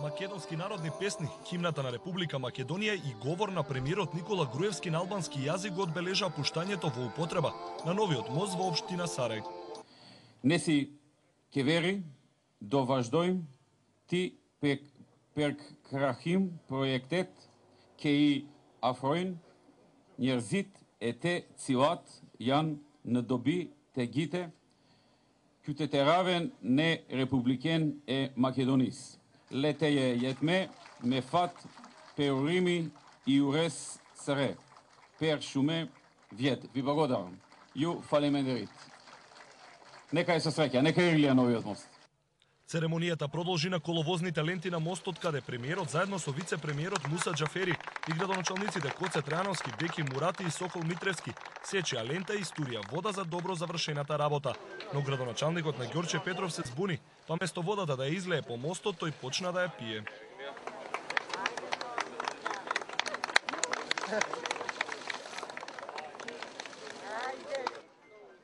Македонски народни песни, химната на Република Македонија и говор на премиерот Никола Груевски на албански јазик го одбележа пуштањето во употреба на новиот мост во општина Сарај. Неси кевери до важдојм ти перкрахим проектет кеи афроин нерзит ете цилат јан надоби тегите кютетеравен не републикен Македонис. Летеје јетме мефат перурими и урес саре. Пер шуме вјет. Ви благодарам. Ју фалемендерит. Нека е со среќа, нека е Илија новиот мост. Церемонијата продолжи на коловозните ленти на мостот, каде премиерот заедно со вице-премиерот Муса Џафери и градоначалниците Коце Трајановски, Беки Мурати и Сокол Митревски сечеа лента и истурија вода за добро завршената работа. Но градоначалникот на Ѓорче Петров се збуни, па место водата да ја излее по мостот, тој почна да ја пие.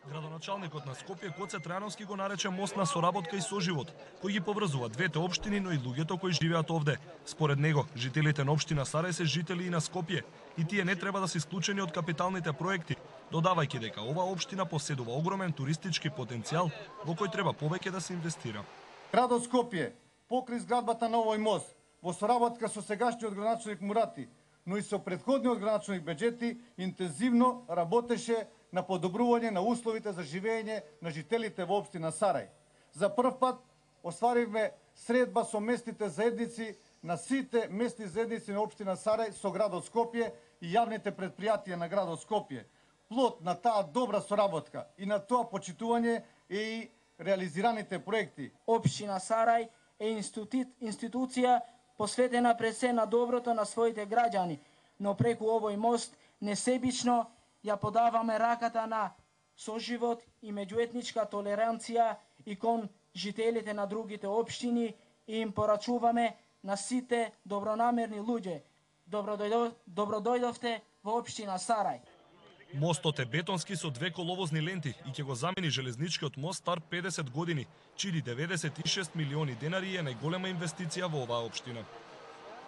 Градоначалникот на Скопје Коце Трајановски го нарече мост на соработка и соживот, кој ги поврзува двете општини, но и луѓето кои живеат овде. Според него, жителите на општина Сарај се жители и на Скопје, и тие не треба да се исклучени од капиталните проекти, додавајќи дека оваа општина поседува огромен туристички потенцијал во кој треба повеќе да се инвестира. Градот Скопје, покрај изградбата на овој мост, во соработка со сегашниот градоначалник Мурати, но и со претходниот градоначалник Беџети, интензивно работеше на подобрување на условите за живење на жителите во општина Сарај. За прв пат остваривме средба со местните заедници на сите местни заедници на општина Сарај со градот Скопје и јавните предпријатија на градот Скопје. Плод на таа добра соработка и на тоа почитување е и реализираните проекти. Општина Сарај е институција посветена пред се на доброто на своите граѓани, но преку овој мост несебично ја подаваме раката на соживот и меѓуетничка толеранција и кон жителите на другите општини и им порачуваме на сите добронамерни луѓе. Добродојдовте во општина Сарај. Мостот е бетонски со две коловозни ленти и ќе го замени железничкиот мост стар 50 години, чири 96 милиони денари е најголема инвестиција во оваа општина.